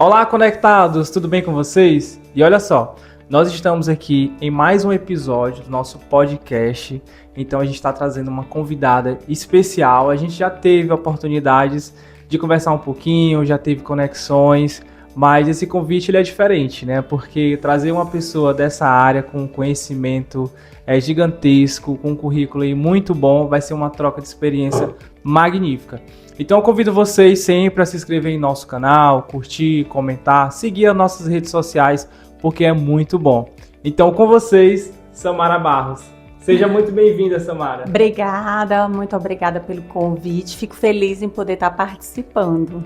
Olá, conectados! Tudo bem com vocês? E olha só, nós estamos aqui em mais um episódio do nosso podcast. Então a gente está trazendo uma convidada especial. A gente já teve oportunidades de conversar um pouquinho, já teve conexões, mas esse convite ele é diferente, né? Porque trazer uma pessoa dessa área com conhecimento gigantesco, com um currículo aí muito bom, vai ser uma troca de experiência magnífica. Então eu convido vocês sempre a se inscrever em nosso canal, curtir, comentar, seguir as nossas redes sociais, porque é muito bom. Então com vocês, Samara Barros. Seja muito bem-vinda, Samara. Obrigada, muito obrigada pelo convite. Fico feliz em poder estar participando.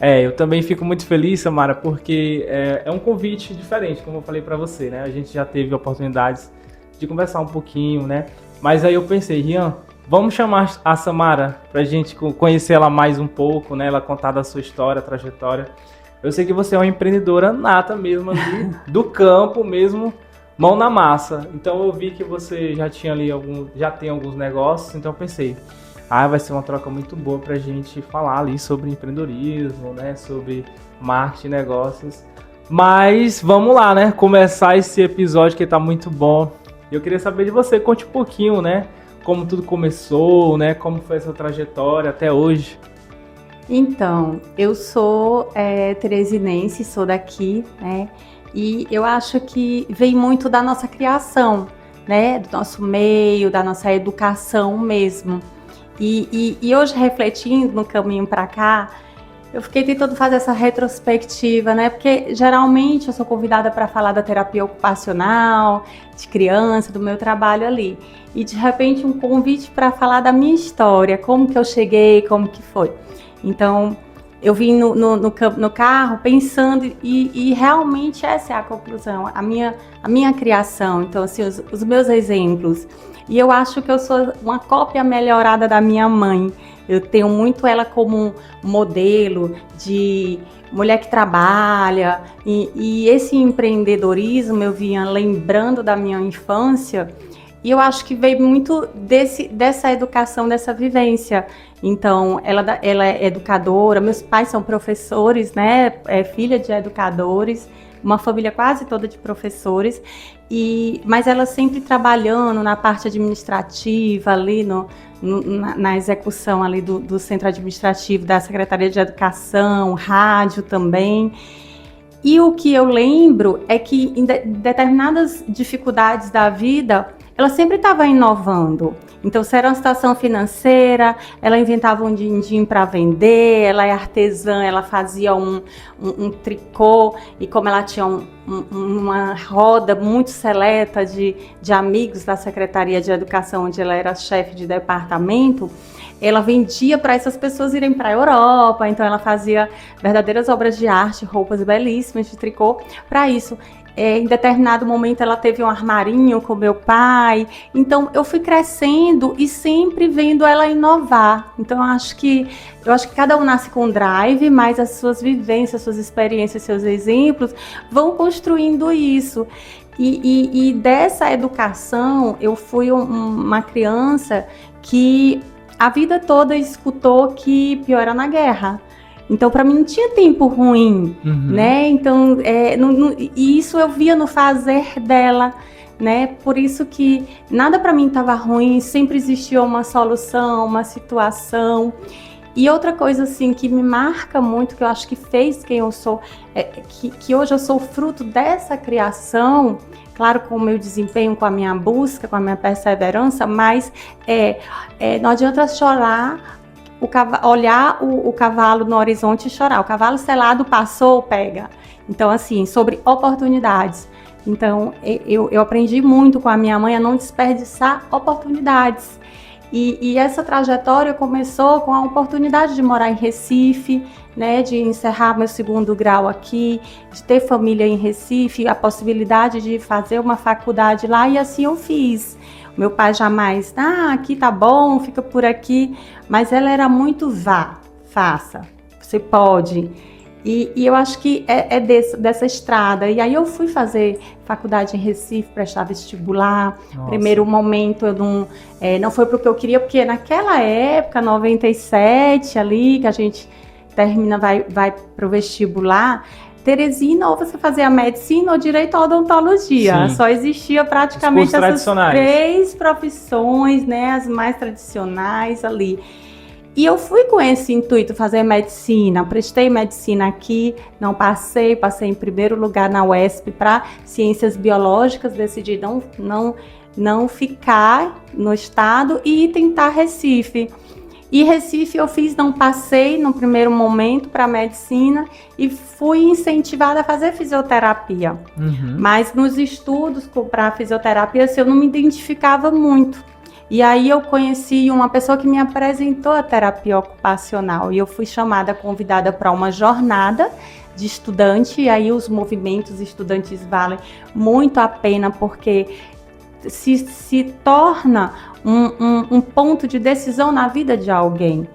Eu também fico muito feliz, Samara, porque é um convite diferente, como eu falei para você, né? A gente já teve oportunidades de conversar um pouquinho, né? Mas aí eu pensei, Rian, vamos chamar a Samara pra gente conhecer ela mais um pouco, né? Ela contar da sua história, trajetória. Eu sei que você é uma empreendedora nata mesmo ali, do campo mesmo, mão na massa. Então eu vi que você já tinha ali já tem alguns negócios, então eu pensei, vai ser uma troca muito boa pra gente falar ali sobre empreendedorismo, né? Sobre marketing, negócios. Mas vamos lá, né? Começar esse episódio que tá muito bom. Eu queria saber de você, conte um pouquinho, né? Como tudo começou, né? Como foi essa trajetória até hoje? Então, eu sou teresinense, sou daqui, né? E eu acho que vem muito da nossa criação, né? Do nosso meio, da nossa educação mesmo. E hoje, refletindo no caminho para cá, eu fiquei tentando fazer essa retrospectiva, né? Porque geralmente eu sou convidada para falar da terapia ocupacional, de criança, do meu trabalho ali. E de repente um convite para falar da minha história, como que eu cheguei, como que foi. Então eu vim no carro pensando e realmente essa é a conclusão, a minha criação. Então assim, os meus exemplos. E eu acho que eu sou uma cópia melhorada da minha mãe. Eu tenho muito ela como um modelo de mulher que trabalha. E esse empreendedorismo eu vinha lembrando da minha infância. E eu acho que veio muito dessa educação, dessa vivência. Então, ela é educadora, meus pais são professores, né? É filha de educadores, uma família quase toda de professores. Mas ela sempre trabalhando na parte administrativa, ali na execução ali do centro administrativo da Secretaria de Educação, rádio também. E o que eu lembro é que em determinadas dificuldades da vida, ela sempre estava inovando. Então, se era uma situação financeira, ela inventava um din-din para vender, ela é artesã, ela fazia um tricô, e como ela tinha uma roda muito seleta de amigos da Secretaria de Educação, onde ela era chefe de departamento, ela vendia para essas pessoas irem para a Europa. Então ela fazia verdadeiras obras de arte, roupas belíssimas de tricô para isso. Em determinado momento ela teve um armarinho com meu pai. Então eu fui crescendo e sempre vendo ela inovar. Então eu acho que cada um nasce com um drive, mas as suas vivências, suas experiências, seus exemplos vão construindo isso. E dessa educação eu fui uma criança que a vida toda escutou que pior era na guerra. Então, para mim, não tinha tempo ruim, né? Então, e isso eu via no fazer dela, né? Por isso que nada para mim estava ruim, sempre existia uma solução, uma situação. E outra coisa, assim, que me marca muito, que eu acho que fez quem eu sou, que hoje eu sou fruto dessa criação, claro, com o meu desempenho, com a minha busca, com a minha perseverança, mas não adianta chorar, olhar o cavalo no horizonte e chorar. O cavalo selado passou, pega. Então, assim, sobre oportunidades. Então, eu aprendi muito com a minha mãe a não desperdiçar oportunidades. E essa trajetória começou com a oportunidade de morar em Recife, né, de encerrar meu segundo grau aqui, de ter família em Recife, a possibilidade de fazer uma faculdade lá, e assim eu fiz. Meu pai jamais, aqui tá bom, fica por aqui, mas ela era muito faça, você pode. E eu acho que dessa estrada. E aí eu fui fazer faculdade em Recife, prestar vestibular. Nossa. Primeiro momento eu não foi porque eu queria, porque naquela época, 97 ali, que a gente termina, vai para o vestibular, Teresina, ou você fazia medicina ou direito ou odontologia. Sim. Só existia praticamente essas 3 profissões, né, as mais tradicionais ali. E eu fui com esse intuito, fazer medicina, prestei medicina aqui, não passei em primeiro lugar na UESP para ciências biológicas, decidi não ficar no estado e tentar Recife. E Recife eu não passei no primeiro momento para medicina e fui incentivada a fazer fisioterapia. Mas nos estudos para fisioterapia, eu não me identificava muito. E aí eu conheci uma pessoa que me apresentou a terapia ocupacional e eu fui convidada para uma jornada de estudante, e aí os movimentos estudantis valem muito a pena, porque se torna um ponto de decisão na vida de alguém.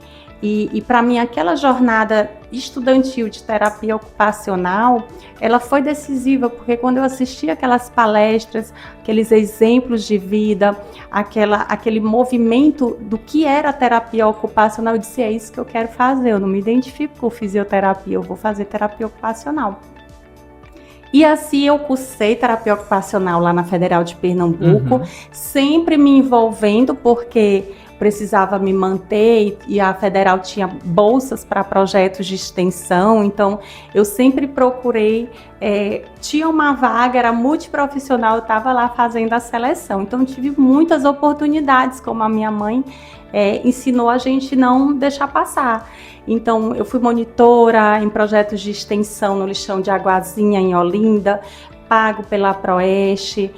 E para mim, aquela jornada estudantil de terapia ocupacional, ela foi decisiva, porque quando eu assisti aquelas palestras, aqueles exemplos de vida, aquele movimento do que era a terapia ocupacional, eu disse, é isso que eu quero fazer, eu não me identifico com fisioterapia, eu vou fazer terapia ocupacional. E assim eu cursei terapia ocupacional lá na Federal de Pernambuco, sempre me envolvendo, porque precisava me manter e a Federal tinha bolsas para projetos de extensão, então eu sempre procurei, tinha uma vaga, era multiprofissional, eu estava lá fazendo a seleção, então tive muitas oportunidades, como a minha mãe ensinou a gente não deixar passar. Então, eu fui monitora em projetos de extensão no Lixão de Aguazinha, em Olinda, pago pela Proeste,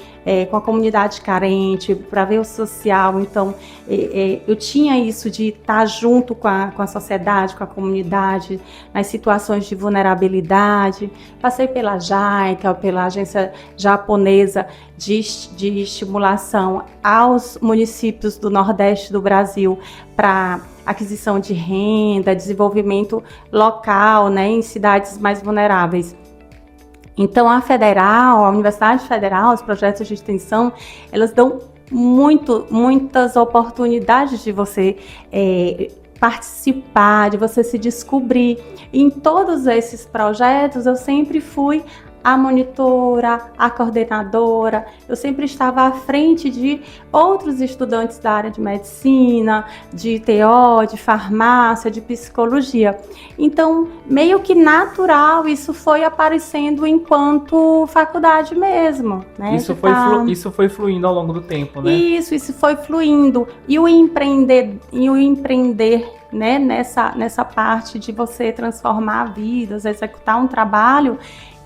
com a comunidade carente, para ver o social. Então, eu tinha isso de estar junto com a sociedade, com a comunidade, nas situações de vulnerabilidade. Passei pela JICA, pela Agência Japonesa de Estimulação aos municípios do Nordeste do Brasil para aquisição de renda, desenvolvimento local, né, em cidades mais vulneráveis. Então, a Universidade Federal, os projetos de extensão, elas dão muitas oportunidades de você participar, de você se descobrir. E em todos esses projetos, eu sempre fui a monitora, a coordenadora, eu sempre estava à frente de outros estudantes da área de medicina, de TO, de farmácia, de psicologia. Então, meio que natural, isso foi aparecendo enquanto faculdade mesmo, né? Isso foi fluindo ao longo do tempo, né? Isso foi fluindo. E o empreender, né, nessa parte de você transformar vidas, executar um trabalho,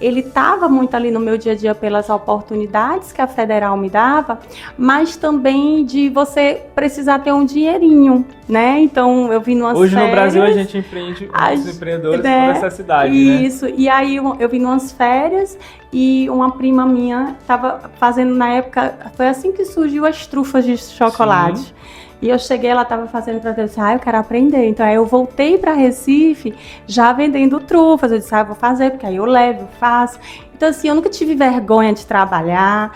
ele estava muito ali no meu dia a dia pelas oportunidades que a Federal me dava, mas também de você precisar ter um dinheirinho, né? Então, eu vim numas Hoje férias... no Brasil a gente empreende, os empreendedores por necessidade, Isso, né? E aí eu vim numas férias e uma prima minha estava fazendo na época, foi assim que surgiu as trufas de chocolate. Sim. E eu cheguei, ela estava fazendo para ver, eu quero aprender. Então, aí eu voltei para Recife já vendendo trufas. Eu disse, eu vou fazer, porque aí eu levo, faço. Então, assim, eu nunca tive vergonha de trabalhar,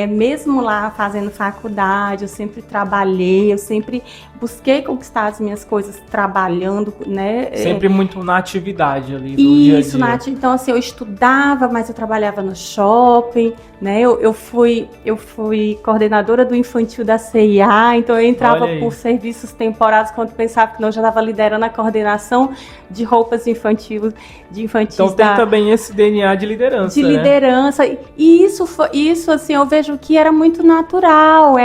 mesmo lá fazendo faculdade, eu sempre trabalhei, eu sempre busquei conquistar as minhas coisas trabalhando, né? Sempre muito na atividade ali do dia a dia. Então, assim, eu estudava, mas eu trabalhava no shopping, né? Eu fui coordenadora do infantil da CIA, então eu entrava por serviços temporários quando pensava que eu já estava liderando a coordenação de roupas infantis. Então tem também esse DNA de liderança. De liderança. E isso, assim, eu vejo que era muito natural.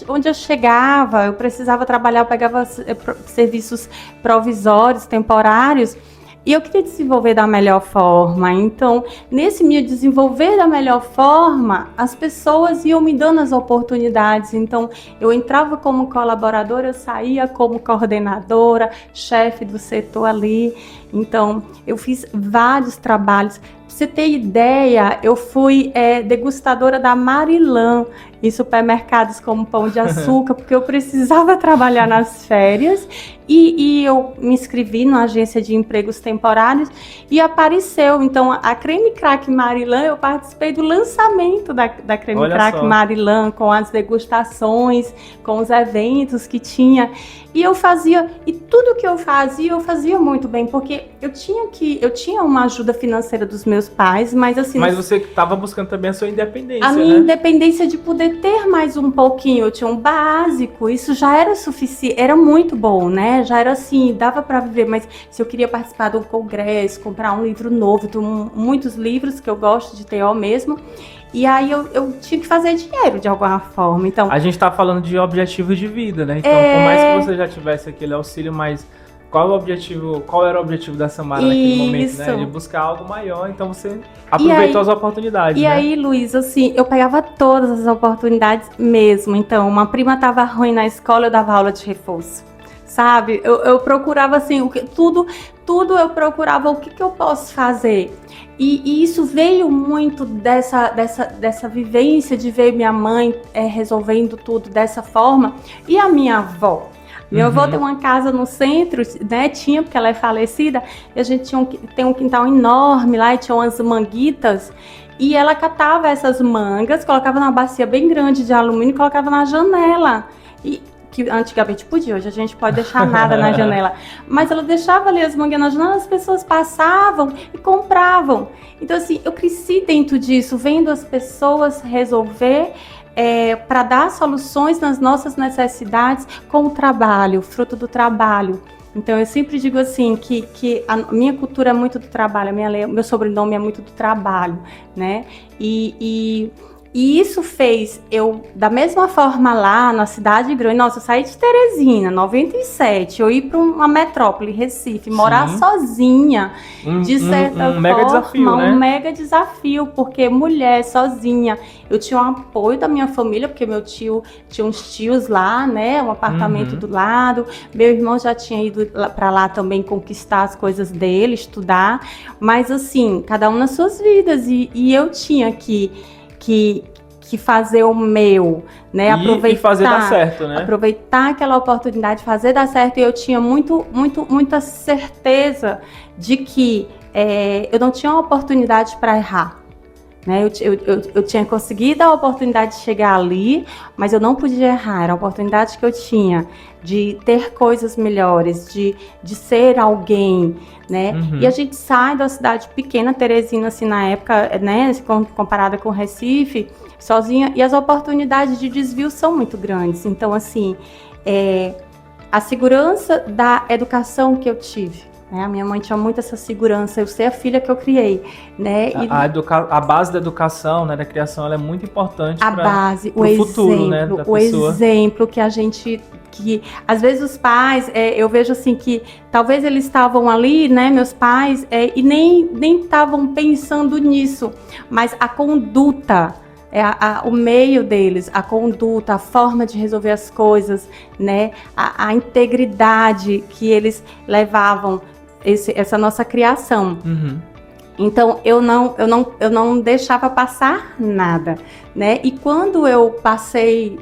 Onde eu chegava, eu precisava trabalhar, eu pegava serviços provisórios, temporários, e eu queria desenvolver da melhor forma. Então, nesse meu desenvolver da melhor forma, as pessoas iam me dando as oportunidades. Então, eu entrava como colaboradora, eu saía como coordenadora, chefe do setor ali. Então, eu fiz vários trabalhos você ter ideia, eu fui degustadora da Marilã em supermercados como Pão de Açúcar, porque eu precisava trabalhar nas férias e eu me inscrevi numa agência de empregos temporários e apareceu. Então, a Creme Crack Marilã, eu participei do lançamento da Creme Olha Crack só. Marilã, com as degustações, com os eventos que tinha. E eu fazia, e tudo que eu fazia muito bem, porque eu tinha uma ajuda financeira dos meus pais, mas assim... Mas você estava buscando também a sua independência, A minha né? independência de poder ter mais um pouquinho, eu tinha um básico, isso já era suficiente, era muito bom, né? Já era assim, dava para viver, mas se eu queria participar de um congresso, comprar um livro novo, muitos livros que eu gosto de TO mesmo, e aí eu tinha que fazer dinheiro de alguma forma, então... A gente tá falando de objetivos de vida, né? Então, por mais que você já tivesse aquele auxílio, mas qual era o objetivo da Samara naquele momento, né? De buscar algo maior, então você aproveitou as oportunidades, E né? aí, Luiz, assim, eu pegava todas as oportunidades mesmo. Então, uma prima tava ruim na escola, eu dava aula de reforço, sabe? Eu procurava, assim, tudo eu procurava o que eu posso fazer. E isso veio muito dessa vivência de ver minha mãe resolvendo tudo dessa forma. E a minha avó? Minha avó tem uma casa no centro, né? Tinha, porque ela é falecida, e a gente tem um quintal enorme lá, e tinha umas manguitas, e ela catava essas mangas, colocava numa bacia bem grande de alumínio e colocava na janela. E que antigamente podia, hoje a gente pode deixar nada na janela. Mas ela deixava ali as mangas na janela, as pessoas passavam e compravam. Então, assim, eu cresci dentro disso, vendo as pessoas resolver para dar soluções nas nossas necessidades com o trabalho, fruto do trabalho. Então, eu sempre digo assim, que a minha cultura é muito do trabalho, meu sobrenome é muito do trabalho, né? E isso fez eu, da mesma forma lá na cidade grande, nossa, eu saí de Teresina, 97, eu ir para uma metrópole, Recife, morar sozinha, de certa forma, mega desafio, né? Um mega desafio, porque mulher sozinha, eu tinha um apoio da minha família, porque meu tio tinha uns tios lá, né, um apartamento do lado, meu irmão já tinha ido para lá também conquistar as coisas dele, estudar, mas assim, cada um nas suas vidas, e eu tinha que fazer o meu, né? E fazer dar certo, né? Aproveitar aquela oportunidade, fazer dar certo. E eu tinha muita certeza de que eu não tinha uma oportunidade para errar, né? Eu tinha conseguido a oportunidade de chegar ali, mas eu não podia errar. Era a oportunidade que eu tinha de ter coisas melhores, de ser alguém, né? E a gente sai da cidade pequena, Teresina, assim, na época, né, comparada com Recife, sozinha, e as oportunidades de desvio são muito grandes. Então, assim, a segurança da educação que eu tive, né? A minha mãe tinha muito essa segurança, eu sei a filha que eu criei, né? A base da educação, né, da criação, ela é muito importante para o futuro, exemplo, né, da o pessoa. exemplo que a gente... que às vezes os pais, eu vejo assim que talvez eles estavam ali, né, meus pais, e nem estavam pensando nisso, mas a conduta, o meio deles, a conduta, a forma de resolver as coisas, né, a integridade que eles levavam, essa nossa criação. Então, eu não deixava passar nada, né? E quando eu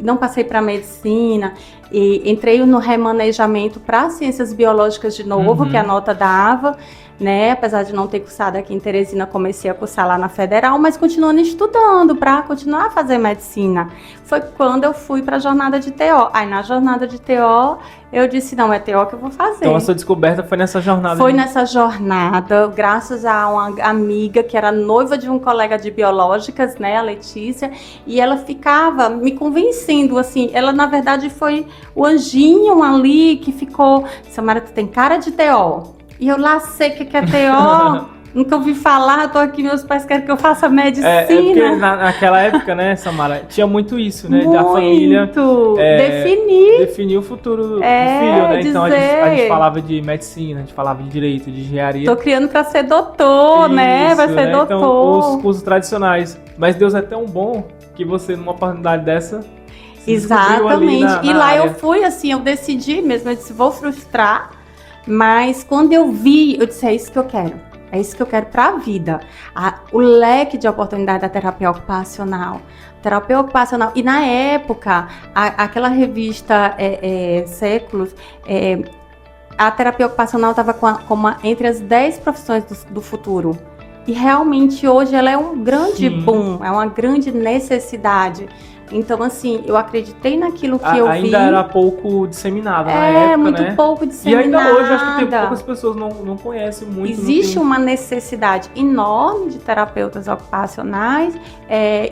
não passei para medicina, e entrei no remanejamento para ciências biológicas de novo, que a nota dava, né? Apesar de não ter cursado aqui em Teresina, comecei a cursar lá na Federal, mas continuando estudando para continuar a fazer medicina. Foi quando eu fui para a jornada de TO. Aí na jornada de TO, eu disse, não, é TO que eu vou fazer. Então a sua descoberta foi nessa jornada? Foi nessa jornada, graças a uma amiga que era noiva de um colega de biológicas, né, a Letícia, e ela ficava me convencendo, assim, ela na verdade foi o anjinho ali que ficou, Samara, tu tem cara de TO. E eu lá sei o que é TO, nunca ouvi falar, tô aqui, meus pais querem que eu faça medicina. Porque naquela época, né, Samara, tinha muito isso, né, muito. Da família definir o futuro do filho, né, então a gente falava de medicina, a gente falava de direito, de engenharia. Tô criando pra ser doutor, isso, né, vai ser doutor. Então, os cursos tradicionais, mas Deus é tão bom que você, numa oportunidade dessa, exatamente, e lá área. Eu fui assim, eu decidi mesmo, eu disse, vou frustrar, mas quando eu vi, eu disse, é isso que eu quero. É isso que eu quero para a vida. O leque de oportunidade da terapia ocupacional. Terapia ocupacional. E na época, aquela revista Séculos, a terapia ocupacional estava entre as 10 profissões do futuro. E realmente hoje ela é um grande boom, é uma grande necessidade. Então, assim, eu acreditei naquilo que eu vi. Ainda era pouco disseminado na época, muito né? pouco disseminado. E ainda hoje, acho que tem poucas pessoas não conhecem muito. Existe uma necessidade enorme de terapeutas ocupacionais,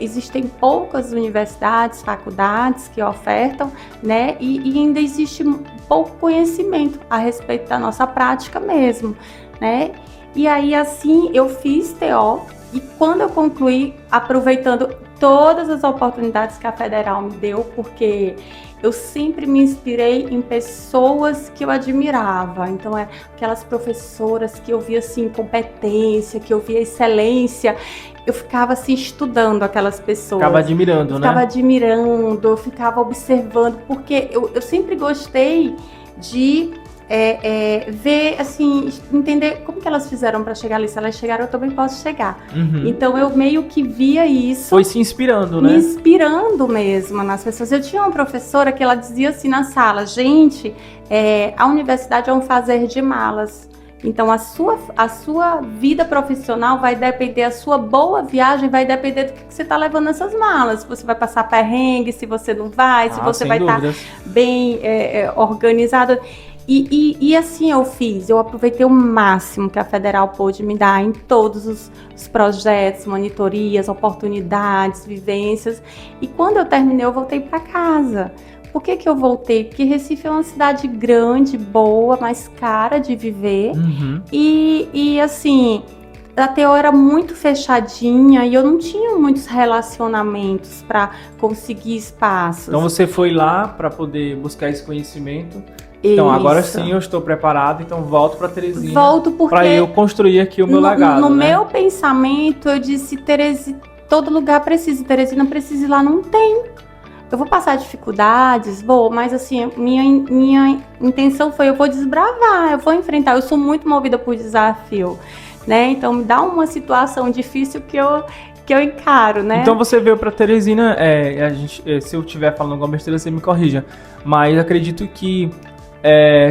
existem poucas universidades, faculdades que ofertam, né? E ainda existe pouco conhecimento a respeito da nossa prática mesmo, né? E aí, assim, eu fiz TO e quando eu concluí, aproveitando todas as oportunidades que a Federal me deu, porque eu sempre me inspirei em pessoas que eu admirava. Então, aquelas professoras que eu via, assim, competência, que eu via excelência, eu ficava, assim, estudando aquelas pessoas. Ficava admirando, né? Ficava admirando, eu ficava observando, porque eu sempre gostei de ver, assim, entender como que elas fizeram para chegar ali. Se elas chegaram, eu também posso chegar. Uhum. Então, eu meio que via isso. Foi se inspirando, né? Me inspirando mesmo nas pessoas. Eu tinha uma professora que ela dizia assim na sala: gente, a universidade é um fazer de malas. Então, a sua vida profissional vai depender, a sua boa viagem vai depender do que você está levando nessas malas. Se você vai passar perrengue, se você não vai, se você vai estar bem organizado. E assim eu aproveitei o máximo que a Federal pôde me dar em todos os projetos, monitorias, oportunidades, vivências. E quando eu terminei, eu voltei para casa. Por que eu voltei? Porque Recife é uma cidade grande, boa, mas cara de viver. Uhum. E assim, a TO era muito fechadinha e eu não tinha muitos relacionamentos para conseguir espaços. Então você foi lá para poder buscar esse conhecimento. Então, agora sim eu estou preparado, então volto para Teresina. Volto porque para eu construir aqui o meu legado. No meu pensamento, eu disse: todo lugar precisa, Teresina precisa ir lá, não tem. Eu vou passar dificuldades, mas assim, minha intenção foi: eu vou desbravar, eu vou enfrentar, eu sou muito movida por desafio, né? Então, me dá uma situação difícil que eu encaro, né? Então você veio para Teresina, se eu estiver falando alguma besteira, você me corrija, mas acredito que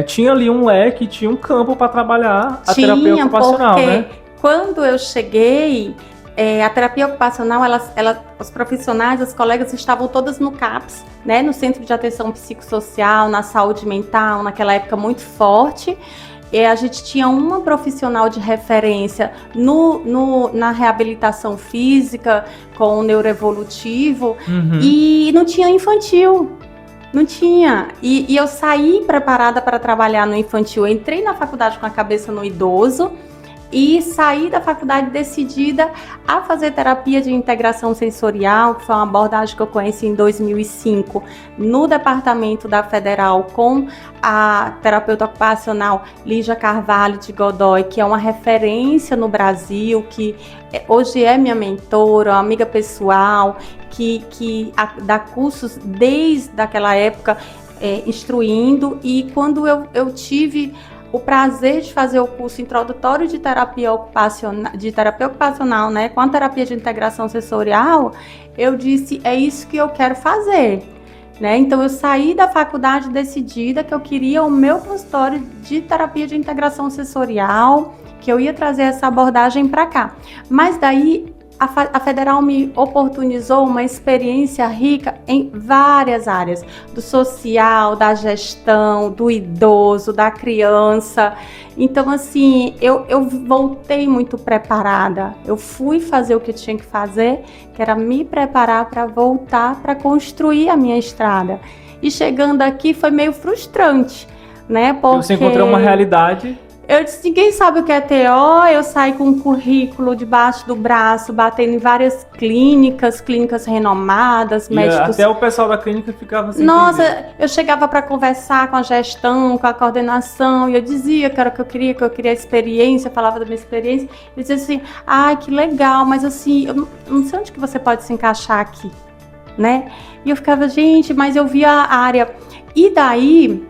tinha ali um leque, tinha um campo para trabalhar a terapia ocupacional, né? Quando eu cheguei, a terapia ocupacional, os profissionais, as colegas estavam todas no CAPS, né? No Centro de Atenção Psicossocial, na saúde mental, naquela época muito forte. E a gente tinha uma profissional de referência na reabilitação física com o neuroevolutivo, e não tinha infantil. Não tinha. E eu saí preparada para trabalhar no infantil. Eu entrei na faculdade com a cabeça no idoso e saí da faculdade decidida a fazer terapia de integração sensorial, que foi uma abordagem que eu conheci em 2005 no departamento da Federal com a terapeuta ocupacional Lígia Carvalho de Godoy, que é uma referência no Brasil, que hoje é minha mentora, uma amiga pessoal, que dá cursos desde aquela época, instruindo. E quando eu tive o prazer de fazer o curso introdutório de terapia ocupacional, né, com a terapia de integração sensorial, eu disse: é isso que eu quero fazer, né? Então eu saí da faculdade decidida que eu queria o meu consultório de terapia de integração sensorial, que eu ia trazer essa abordagem para cá. Mas daí a Federal me oportunizou uma experiência rica em várias áreas, do social, da gestão, do idoso, da criança. Então, assim, eu voltei muito preparada. Eu fui fazer o que eu tinha que fazer, que era me preparar para voltar, para construir a minha estrada. E chegando aqui foi meio frustrante, né? Porque você encontrou uma realidade. Eu disse: ninguém sabe o que é TO. Eu saí com um currículo debaixo do braço, batendo em várias clínicas renomadas, médicos. Até o pessoal da clínica ficava assim. Nossa, eu chegava para conversar com a gestão, com a coordenação, e eu dizia que era o que eu queria experiência, falava da minha experiência. Eu dizia assim: ai, que legal, mas assim, eu não sei onde que você pode se encaixar aqui, né? E eu ficava: gente, mas eu via a área. E daí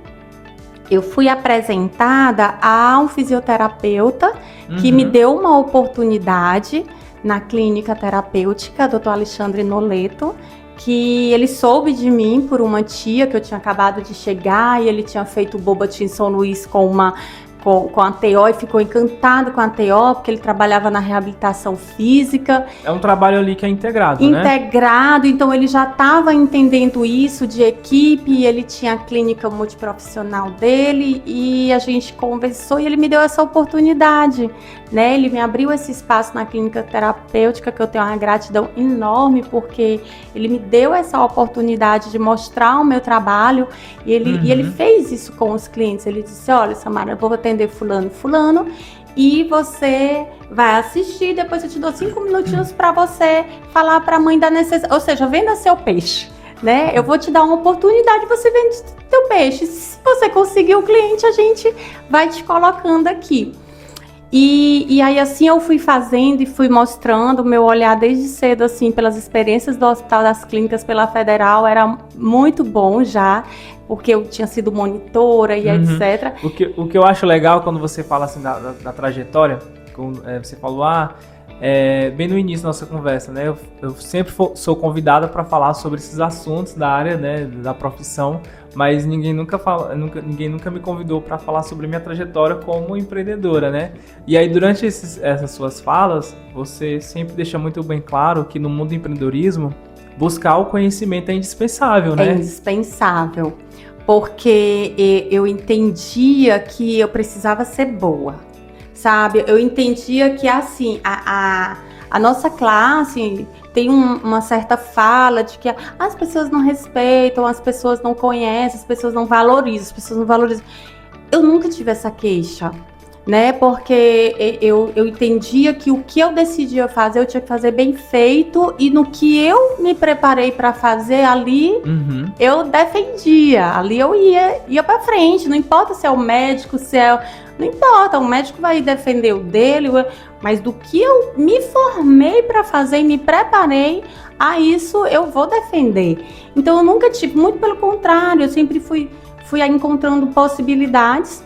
eu fui apresentada a um fisioterapeuta que me deu uma oportunidade na clínica terapêutica, Dr. Alexandre Noleto, que ele soube de mim por uma tia que eu tinha acabado de chegar, e ele tinha feito o Bobatim São Luís com a TO e ficou encantado com a TO, porque ele trabalhava na reabilitação física. É um trabalho ali que é integrado, né? Integrado, então ele já estava entendendo isso de equipe, ele tinha a clínica multiprofissional dele, e a gente conversou e ele me deu essa oportunidade, né? Ele me abriu esse espaço na clínica terapêutica, que eu tenho uma gratidão enorme, porque ele me deu essa oportunidade de mostrar o meu trabalho, e ele fez isso com os clientes. Ele disse: olha, Samara, eu vou atender fulano, e você vai assistir, depois eu te dou 5 minutinhos para você falar para a mãe da necessidade, ou seja, venda seu peixe, né? Eu vou te dar uma oportunidade, você vende seu peixe. Se você conseguir o cliente, a gente vai te colocando aqui. E aí assim eu fui fazendo e fui mostrando o meu olhar desde cedo, assim, pelas experiências do Hospital das Clínicas pela Federal, era muito bom já, porque eu tinha sido monitora e etc. O que eu acho legal quando você fala assim da trajetória, você falou, bem no início da nossa conversa, né? Eu sempre sou convidada para falar sobre esses assuntos da área, né, da profissão, mas ninguém nunca me convidou para falar sobre minha trajetória como empreendedora, né? E aí, durante essas suas falas, você sempre deixa muito bem claro que no mundo do empreendedorismo, buscar o conhecimento é indispensável, né? É indispensável, porque eu entendia que eu precisava ser boa, sabe? Eu entendia que, assim, a nossa classe tem uma certa fala de que as pessoas não respeitam, as pessoas não conhecem, as pessoas não valorizam, Eu nunca tive essa queixa, né? Porque eu entendia que o que eu decidia fazer, eu tinha que fazer bem feito, e no que eu me preparei para fazer ali, eu defendia, ali eu ia para frente, não importa se é o médico, não importa, o médico vai defender o dele, mas do que eu me formei para fazer e me preparei, a isso eu vou defender. Então eu nunca tive, muito pelo contrário, eu sempre fui encontrando possibilidades.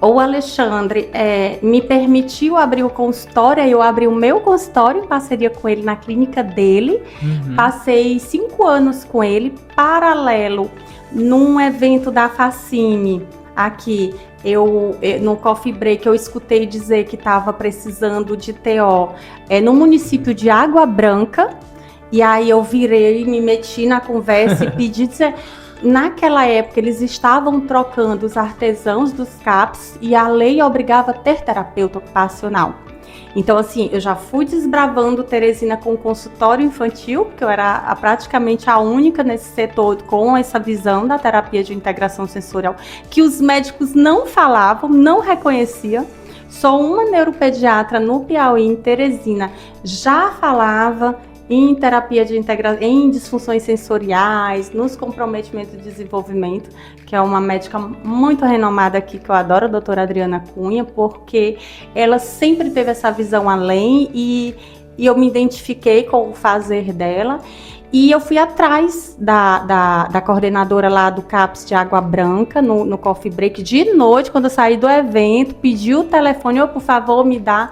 O Alexandre me permitiu abrir o consultório, eu abri o meu consultório em parceria com ele na clínica dele. Passei 5 anos com ele, paralelo, num evento da Facime aqui. No Coffee Break, eu escutei dizer que estava precisando de TO no município de Água Branca, e aí eu virei, me meti na conversa e pedi dizer... Naquela época, eles estavam trocando os artesãos dos CAPs e a lei obrigava a ter terapeuta ocupacional. Então, assim, eu já fui desbravando Teresina com consultório infantil, porque eu era praticamente a única nesse setor com essa visão da terapia de integração sensorial, que os médicos não falavam, não reconheciam. Só uma neuropediatra no Piauí, em Teresina, já falava em terapia de integração, em disfunções sensoriais, nos comprometimentos de desenvolvimento, que é uma médica muito renomada aqui, que eu adoro, a doutora Adriana Cunha, porque ela sempre teve essa visão além, e eu me identifiquei com o fazer dela, e eu fui atrás da coordenadora lá do CAPS de Água Branca, no Coffee Break, de noite, quando eu saí do evento, pedi o telefone, por favor, me dá,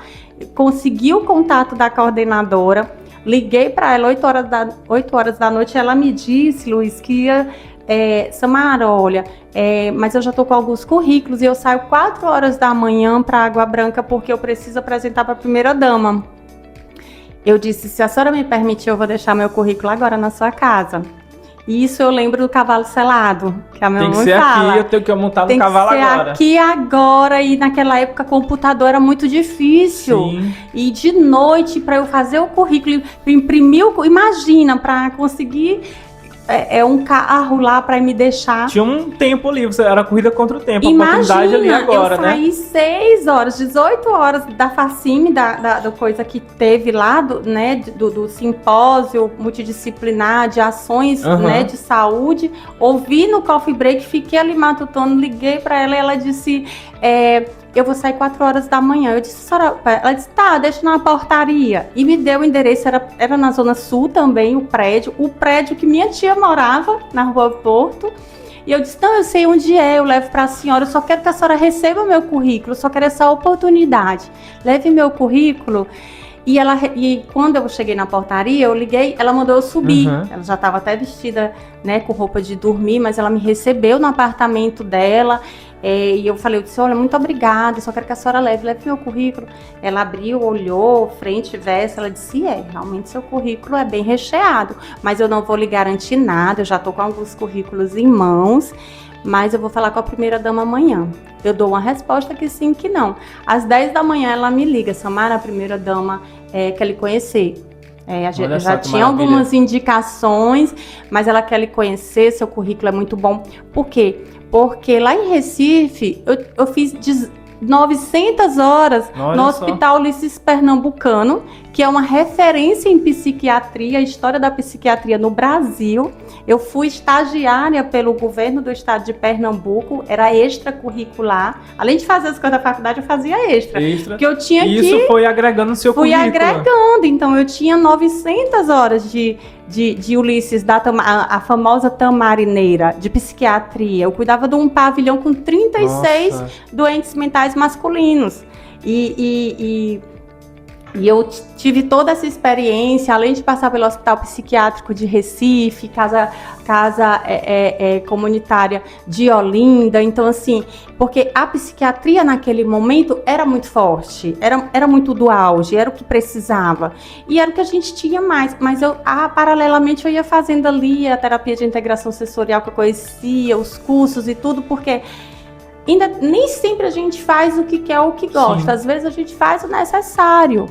consegui o contato da coordenadora. Liguei para ela 8 horas da noite, ela me disse, Luiz, que ia, Samara, olha, mas eu já estou com alguns currículos e eu saio 4 horas da manhã para Água Branca porque eu preciso apresentar para a primeira-dama. Eu disse, se a senhora me permitir, eu vou deixar meu currículo agora na sua casa. E isso eu lembro do cavalo selado, que a minha mãe fala. Tem que ser aqui, eu tenho que montar no cavalo agora. Tem que ser aqui agora, e naquela época computador era muito difícil. Sim. E de noite, para eu fazer o currículo, imprimir imagina, para conseguir um carro lá para me deixar. Tinha um tempo ali, era corrida contra o tempo, a oportunidade ali agora, né? Eu saí 6 horas, 18 horas da Facime, da coisa que teve lá, do simpósio multidisciplinar de ações, né, de saúde. Ouvi no Coffee Break, fiquei ali matutando, liguei para ela e ela disse, eu vou sair 4 horas da manhã. Eu disse, senhora, ela disse, tá, deixa na portaria. E me deu o endereço, era na Zona Sul também, o prédio que minha tia morava, na Rua Porto. E eu disse, não, eu sei onde é, eu levo para a senhora, eu só quero que a senhora receba o meu currículo, eu só quero essa oportunidade. Leve meu currículo. E quando eu cheguei na portaria, eu liguei, ela mandou eu subir. Ela já estava até vestida, né, com roupa de dormir, mas ela me recebeu no apartamento dela. E eu falei, eu disse, olha, muito obrigada, só quero que a senhora leve meu currículo. Ela abriu, olhou, frente e verso, ela disse, realmente seu currículo é bem recheado, mas eu não vou lhe garantir nada, eu já estou com alguns currículos em mãos, mas eu vou falar com a primeira-dama amanhã. Eu dou uma resposta que sim, que não. Às 10 da manhã ela me liga, Samara, a primeira-dama quer lhe conhecer. A gente já tinha algumas indicações, mas ela quer lhe conhecer, seu currículo é muito bom. Por quê? Porque lá em Recife, eu fiz 900 horas no Hospital Ulisses Pernambucano, que é uma referência em psiquiatria, história da psiquiatria no Brasil. Eu fui estagiária pelo governo do estado de Pernambuco, era extracurricular. Além de fazer as coisas da faculdade, eu fazia extra. Que eu tinha Isso foi agregando no seu currículo. Fui agregando, então eu tinha 900 horas de Ulisses, a famosa Tamarineira, de psiquiatria. Eu cuidava de um pavilhão com 36 doentes mentais masculinos. E eu tive toda essa experiência, além de passar pelo Hospital Psiquiátrico de Recife, casa comunitária de Olinda. Então, assim, porque a psiquiatria naquele momento era muito forte, era muito do auge, era o que precisava. E era o que a gente tinha mais. Mas paralelamente, eu ia fazendo ali a terapia de integração sensorial que eu conhecia, os cursos e tudo, porque ainda nem sempre a gente faz o que quer ou o que gosta. Sim. Às vezes a gente faz o necessário.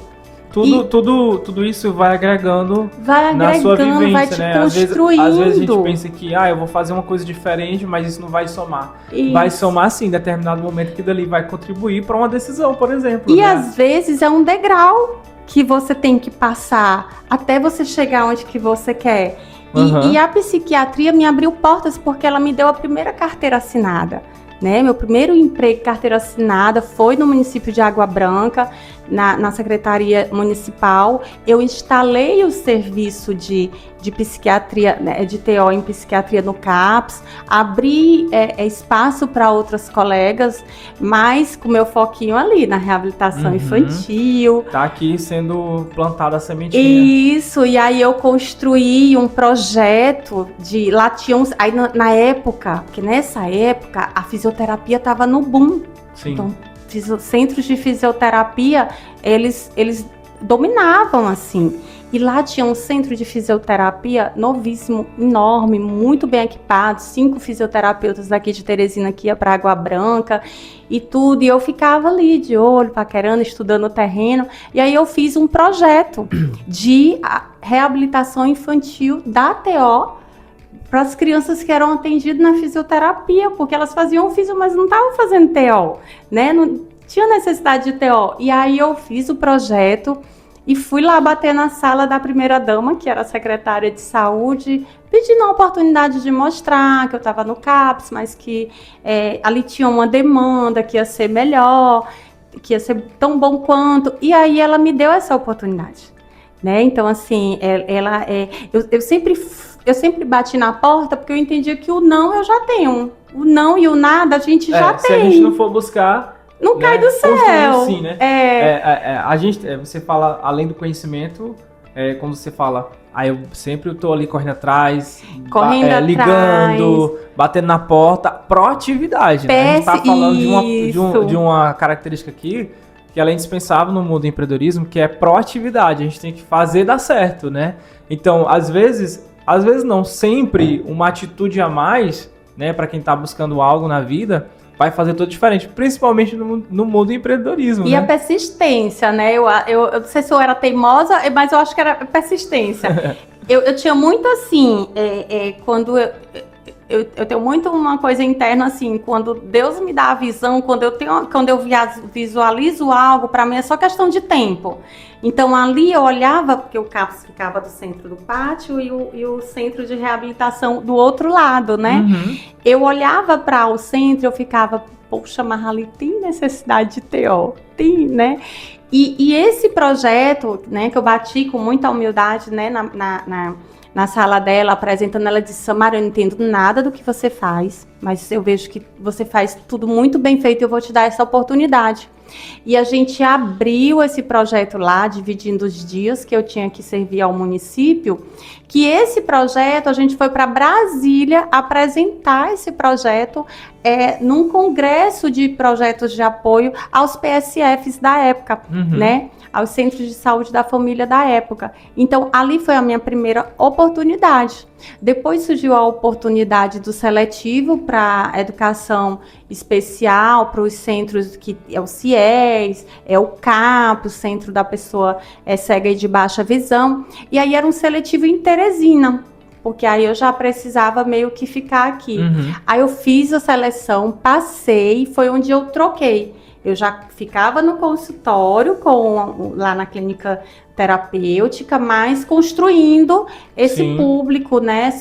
Tudo isso vai agregando na sua vivência, vai te né? construindo. Às vezes a gente pensa que eu vou fazer uma coisa diferente, mas isso não vai somar. Isso. Vai somar sim, em determinado momento que dali vai contribuir para uma decisão, por exemplo. E às vezes é um degrau que você tem que passar até você chegar onde que você quer. E a psiquiatria me abriu portas porque ela me deu a primeira carteira assinada. Meu primeiro emprego, carteira assinada, foi no município de Água Branca, na Secretaria Municipal. Eu instalei o serviço de psiquiatria, de TO em psiquiatria no CAPS, abri espaço para outras colegas, mas com meu foquinho ali, na reabilitação infantil. Tá aqui sendo plantada a sementinha. Isso, e aí eu construí um projeto lá tinha uns, aí na época, porque nessa época a fisioterapia estava no boom. Sim. Então, centros de fisioterapia, eles dominavam, assim. E lá tinha um centro de fisioterapia novíssimo, enorme, muito bem equipado, 5 fisioterapeutas daqui de Teresina que ia para Água Branca e tudo. E eu ficava ali de olho, paquerando, estudando o terreno. E aí eu fiz um projeto de reabilitação infantil da TO para as crianças que eram atendidas na fisioterapia, porque elas faziam fisio, mas não estavam fazendo TO, né? Não tinha necessidade de TO. E aí eu fiz o projeto e fui lá bater na sala da primeira-dama, que era a secretária de saúde, pedindo a oportunidade de mostrar que eu estava no CAPS, mas que ali tinha uma demanda que ia ser melhor, que ia ser tão bom quanto. E aí ela me deu essa oportunidade, né? Então, assim, eu sempre bati na porta porque eu entendia que o não eu já tenho. O não e o nada a gente já tem. Se a gente não for buscar... Não cai do céu. Assim, né? A gente, você fala, além do conhecimento, quando você fala, eu sempre estou ali correndo atrás, ligando, batendo na porta, proatividade, né? A gente está falando de uma característica aqui que ela é indispensável no mundo do empreendedorismo, que é proatividade. A gente tem que fazer dar certo, né? Então, às vezes não, sempre uma atitude a mais, né, para quem está buscando algo na vida, vai fazer tudo diferente, principalmente no mundo do empreendedorismo. E a persistência, né? Eu não sei se eu era teimosa, mas eu acho que era persistência. eu tinha muito assim, quando eu tenho muito uma coisa interna assim, quando Deus me dá a visão, quando eu visualizo algo, para mim é só questão de tempo. Então ali eu olhava, porque o CAPS ficava do centro do pátio e o centro de reabilitação do outro lado, né? Eu olhava para o centro e eu ficava, poxa, mas ali tem necessidade de TO, tem, né? E esse projeto, né, que eu bati com muita humildade, né, na sala dela, apresentando, ela disse: Samara, eu não entendo nada do que você faz, mas eu vejo que você faz tudo muito bem feito e eu vou te dar essa oportunidade. E a gente abriu esse projeto lá, dividindo os dias que eu tinha que servir ao município, que esse projeto, a gente foi para Brasília apresentar esse projeto num congresso de projetos de apoio aos PSFs da época, né? Aos Centros de Saúde da Família da época. Então, ali foi a minha primeira oportunidade. Depois surgiu a oportunidade do seletivo para educação especial, para os centros que é o CIES, é o CAP, o Centro da Pessoa Cega e de Baixa Visão. E aí era um seletivo em Teresina, porque aí eu já precisava meio que ficar aqui. Aí eu fiz a seleção, passei, foi onde eu troquei. Eu já ficava no consultório, lá na clínica terapêutica, mas construindo esse público, né?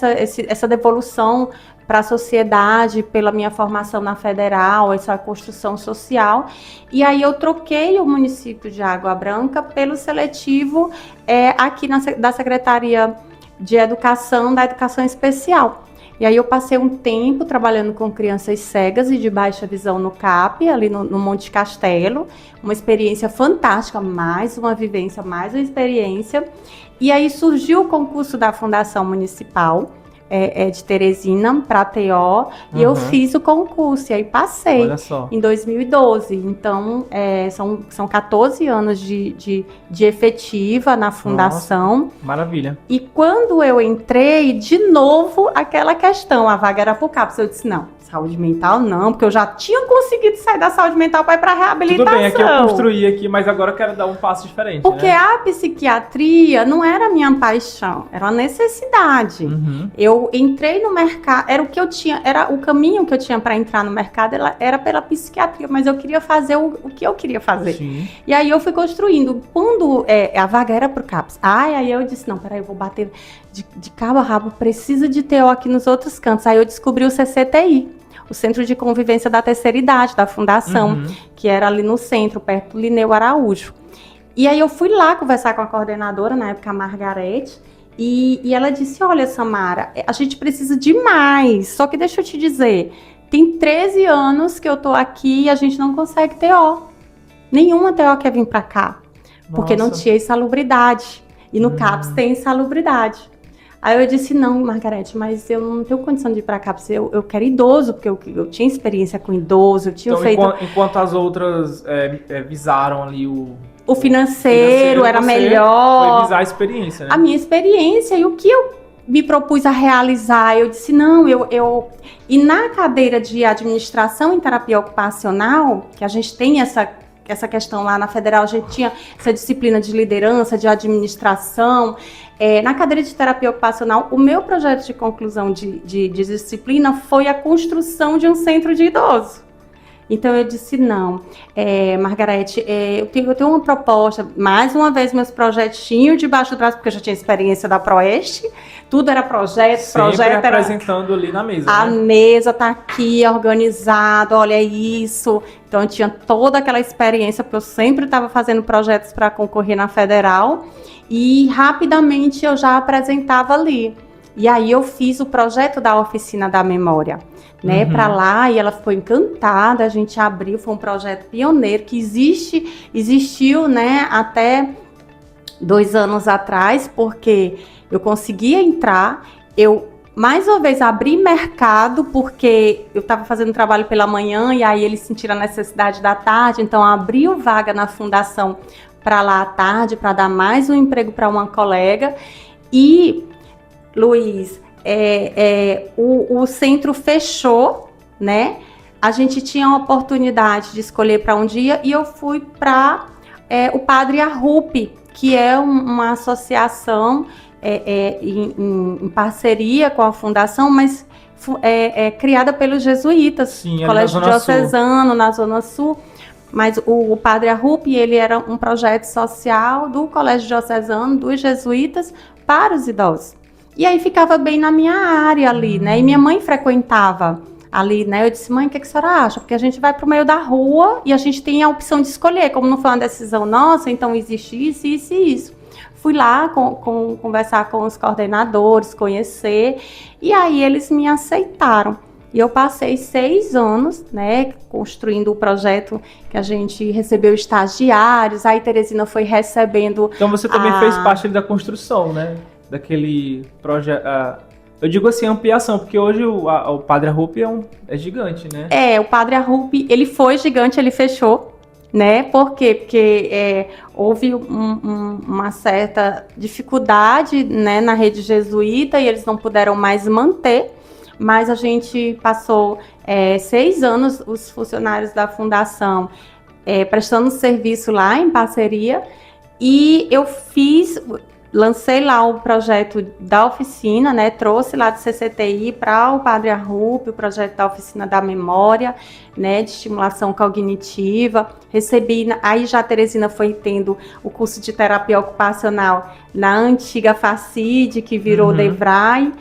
Essa devolução para a sociedade, pela minha formação na Federal, essa construção social. E aí eu troquei o município de Água Branca pelo seletivo aqui da Secretaria de Educação, da Educação Especial. E aí eu passei um tempo trabalhando com crianças cegas e de baixa visão no CAP, ali no Monte Castelo, uma experiência fantástica, mais uma vivência, mais uma experiência. E aí surgiu o concurso da Fundação Municipal de Teresina para TO, e eu fiz o concurso, e aí passei em 2012. Então, são 14 anos de efetiva na fundação. Nossa, maravilha. E quando eu entrei, de novo, aquela questão, a vaga era pro CAPS. Eu disse, não, saúde mental não, porque eu já tinha conseguido sair da saúde mental para ir para reabilitação. Tudo bem, é que eu construí aqui, mas agora eu quero dar um passo diferente. Porque a psiquiatria não era minha paixão, era uma necessidade. Eu entrei no mercado, era o que eu tinha, era o caminho que eu tinha para entrar no mercado, era pela psiquiatria, mas eu queria fazer o que eu queria fazer. E aí eu fui construindo. Quando a vaga era pro CAPS, aí eu disse, não, peraí, eu vou bater de cabo a rabo, precisa de TO aqui nos outros cantos. Aí eu descobri o CCTI, o Centro de Convivência da Terceira Idade, da Fundação, que era ali no centro, perto do Lineu Araújo. E aí eu fui lá conversar com a coordenadora, na época a Margarete, e ela disse, olha, Samara, a gente precisa de mais, só que deixa eu te dizer, tem 13 anos que eu tô aqui e a gente não consegue TO. Nenhuma TO quer vir pra cá, porque não tinha insalubridade. E no CAPS tem insalubridade. Aí eu disse, não, Margarete, mas eu não tenho condição de ir para cá, eu quero idoso, porque eu tinha experiência com idoso, eu tinha feito... Enquanto as outras visaram ali o financeiro era melhor. Foi visar a experiência, né? A minha experiência e o que eu me propus a realizar, eu disse, não, E na cadeira de administração em terapia ocupacional, que a gente tem essa questão lá na Federal, a gente tinha essa disciplina de liderança, de administração. Na cadeira de terapia ocupacional, o meu projeto de conclusão de disciplina foi a construção de um centro de idoso. Então eu disse, não, Margarete, eu tenho uma proposta, mais uma vez meus projetinhos debaixo do braço, porque eu já tinha experiência da Proeste, tudo era projeto apresentando ali na mesa. A mesa tá aqui, organizado, olha isso. Então eu tinha toda aquela experiência, porque eu sempre estava fazendo projetos para concorrer na Federal, e rapidamente eu já apresentava ali. E aí eu fiz o projeto da Oficina da Memória, né, para lá, e ela ficou encantada, a gente abriu, foi um projeto pioneiro que existiu, né, até 2 anos atrás, porque eu conseguia entrar, eu mais uma vez abri mercado, porque eu estava fazendo trabalho pela manhã, e aí eles sentiram a necessidade da tarde, então abriu vaga na fundação para lá à tarde, para dar mais um emprego para uma colega, e Luiz, o centro fechou, né? A gente tinha a oportunidade de escolher para um dia e eu fui para o Padre Arrupe, que é uma associação em parceria com a fundação, mas criada pelos jesuítas, sim, Colégio Diocesano, na Zona Sul. Mas o Padre Arrupe, ele era um projeto social do Colégio Diocesano, dos jesuítas, para os idosos. E aí ficava bem na minha área ali, né? E minha mãe frequentava ali, né? Eu disse, mãe, o que a senhora acha? Porque a gente vai para o meio da rua e a gente tem a opção de escolher. Como não foi uma decisão nossa, então existe isso, isso e isso. fui lá conversar com os coordenadores, conhecer, e aí eles me aceitaram. E eu passei 6 anos, né, construindo o projeto, que a gente recebeu estagiários, aí Teresina foi recebendo... Então você também fez parte da construção, né, daquele projeto, eu digo assim, ampliação, porque hoje o Padre Arrupe é gigante, né? O Padre Arrupe, ele foi gigante, ele fechou, né, por quê? Porque houve uma certa dificuldade, né, na rede jesuíta, e eles não puderam mais manter. Mas a gente passou 6 anos, os funcionários da fundação, prestando serviço lá em parceria, e eu lancei lá o projeto da oficina, né, trouxe lá do CCTI para o Padre Arrupe, o projeto da oficina da memória, né, de estimulação cognitiva, aí já a Teresina foi tendo o curso de terapia ocupacional na antiga FACID, que virou DEVRAE.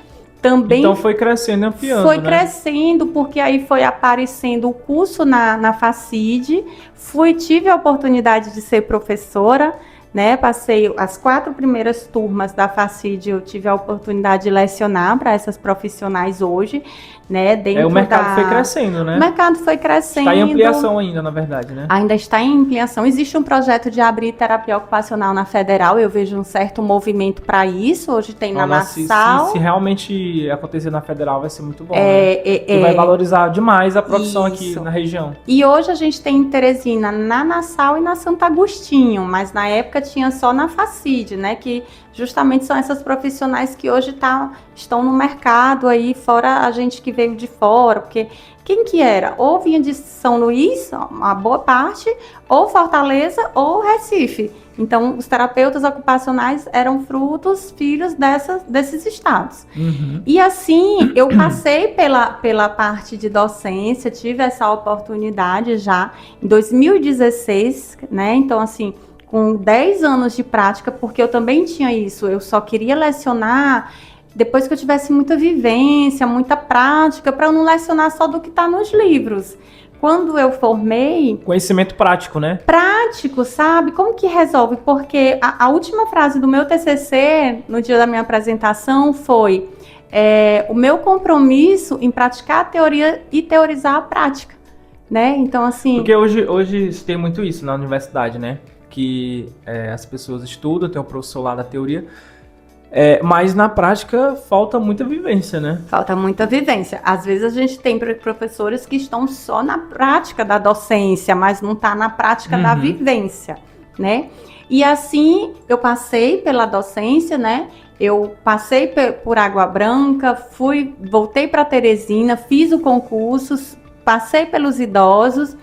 Também então foi crescendo e ampliando, Foi crescendo, porque aí foi aparecendo o curso na FACID, tive a oportunidade de ser professora, né? Passei as 4 primeiras turmas da FACID, eu tive a oportunidade de lecionar para essas profissionais hoje, né? O mercado foi crescendo, né? O mercado foi crescendo. Está em ampliação ainda, na verdade, né? Ainda está em ampliação. Existe um projeto de abrir terapia ocupacional na Federal, eu vejo um certo movimento para isso, hoje tem na Nassau. Se realmente acontecer na Federal, vai ser muito bom, né? E vai valorizar demais a profissão aqui na região. E hoje a gente tem em Teresina, na Nassau e na Santo Agostinho, mas na época tinha só na FACID, né, que justamente são essas profissionais que hoje estão no mercado aí, fora a gente que veio de fora, porque quem que era? Ou vinha de São Luís, uma boa parte, ou Fortaleza, ou Recife. Então, os terapeutas ocupacionais eram filhos desses estados. E assim, eu passei pela parte de docência, tive essa oportunidade já em 2016, né, então assim, com 10 anos de prática, porque eu também tinha isso, eu só queria lecionar depois que eu tivesse muita vivência, muita prática, para eu não lecionar só do que está nos livros. Quando eu formei... Conhecimento prático, né? Prático, sabe? Como que resolve? Porque a última frase do meu TCC, no dia da minha apresentação, foi o meu compromisso em praticar a teoria e teorizar a prática, né? Então, assim... Porque hoje se tem muito isso na universidade, né? Que as pessoas estudam, tem o professor lá da teoria, mas na prática falta muita vivência, né? Falta muita vivência. Às vezes a gente tem professores que estão só na prática da docência, mas não está na prática da vivência, né? E assim, eu passei pela docência, né? Eu passei por Água Branca, voltei para Teresina, fiz o concurso, passei pelos idosos.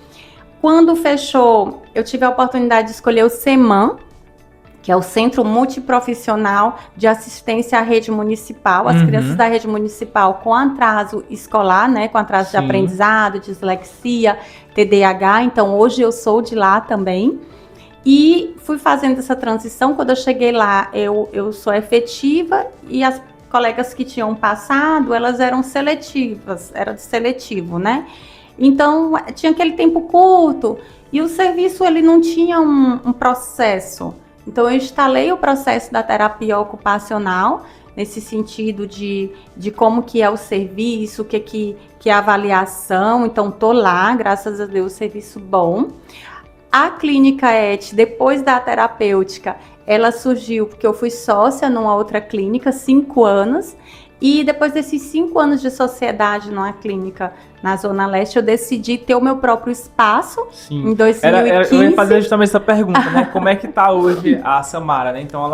Quando fechou, eu tive a oportunidade de escolher o CEMAN, que é o Centro Multiprofissional de Assistência à Rede Municipal, as crianças da rede municipal com atraso escolar, né, com atraso de aprendizado, dislexia, TDAH, então hoje eu sou de lá também. E fui fazendo essa transição, quando eu cheguei lá, eu sou efetiva e as colegas que tinham passado, elas eram seletivas, era de seletivo, né? Então, tinha aquele tempo curto e o serviço ele não tinha um processo. Então, eu instalei o processo da terapia ocupacional, nesse sentido de como que é o serviço, o que é a avaliação. Então, estou lá, graças a Deus, serviço bom. A clínica ET, depois da terapêutica, ela surgiu porque eu fui sócia numa outra clínica, 5 anos. E depois desses 5 anos de sociedade numa clínica na Zona Leste, eu decidi ter o meu próprio espaço. Em 2015. Eu ia fazer justamente essa pergunta, né? Como é que tá hoje a Samara, né? Então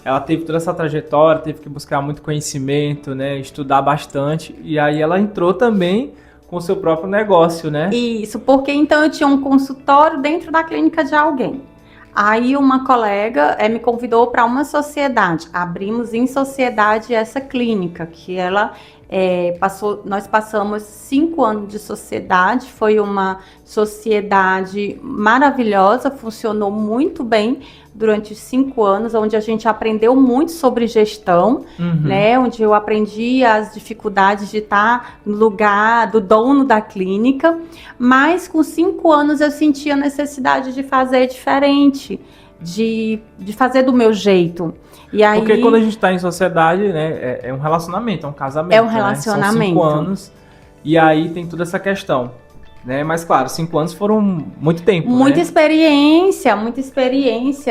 ela teve toda essa trajetória, teve que buscar muito conhecimento, né? Estudar bastante. E aí ela entrou também com o seu próprio negócio, né? Isso, porque então eu tinha um consultório dentro da clínica de alguém. Aí uma colega me convidou para uma sociedade, abrimos em sociedade essa clínica, que ela nós passamos 5 anos de sociedade, foi uma sociedade maravilhosa, funcionou muito bem durante 5 anos, onde a gente aprendeu muito sobre gestão, né? Onde eu aprendi as dificuldades de estar no lugar do dono da clínica, mas com 5 anos eu senti a necessidade de fazer diferente, de fazer do meu jeito. E aí, porque quando a gente está em sociedade, né, é um relacionamento, é um casamento. É um relacionamento. Né? São 5 anos, e aí tem toda essa questão. Né? Mas claro, 5 anos foram muito tempo. Muita né? experiência,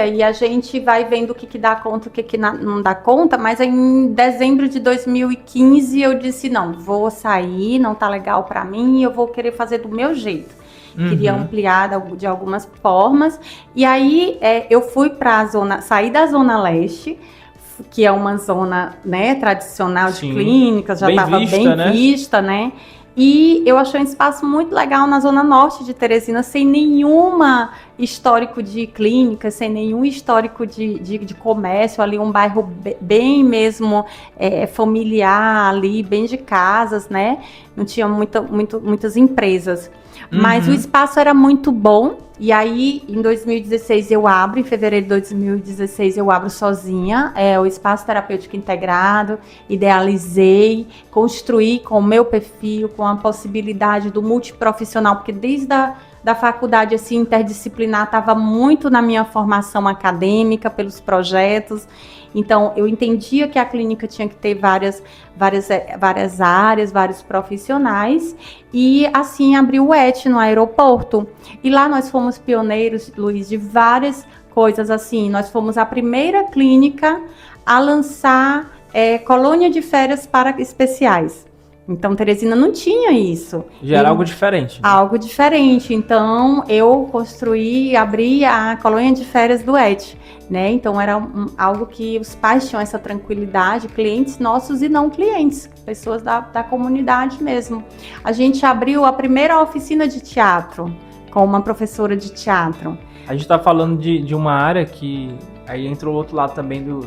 e a gente vai vendo o que dá conta, o que não dá conta, mas em dezembro de 2015 eu disse, não, vou sair, não tá legal para mim, eu vou querer fazer do meu jeito. Queria ampliar de algumas formas, e aí eu fui saí da Zona Leste, que é uma zona, né, tradicional de clínicas, já estava bem vista, né? E eu achei um espaço muito legal na Zona Norte de Teresina, sem nenhuma histórico de clínica, sem nenhum histórico de comércio, ali um bairro bem mesmo familiar, ali bem de casas, né? Não tinha muitas empresas. Mas o espaço era muito bom, e aí em 2016 eu abro, em fevereiro de 2016 eu abro sozinha, o Espaço Terapêutico Integrado, idealizei, construí com o meu perfil, com a possibilidade do multiprofissional, porque desde da faculdade assim, interdisciplinar estava muito na minha formação acadêmica, pelos projetos. Então, eu entendia que a clínica tinha que ter várias áreas, vários profissionais, e assim abriu o ET no aeroporto. E lá nós fomos pioneiros, Luiz, de várias coisas assim. Nós fomos a primeira clínica a lançar colônia de férias para especiais. Então, Teresina não tinha isso. Já era algo diferente. Né? Algo diferente. Então, eu abri a colônia de férias do ET, né? Então, era algo que os pais tinham essa tranquilidade, clientes nossos e não clientes, pessoas da comunidade mesmo. A gente abriu a primeira oficina de teatro, com uma professora de teatro. A gente está falando de uma área que aí entrou o outro lado também do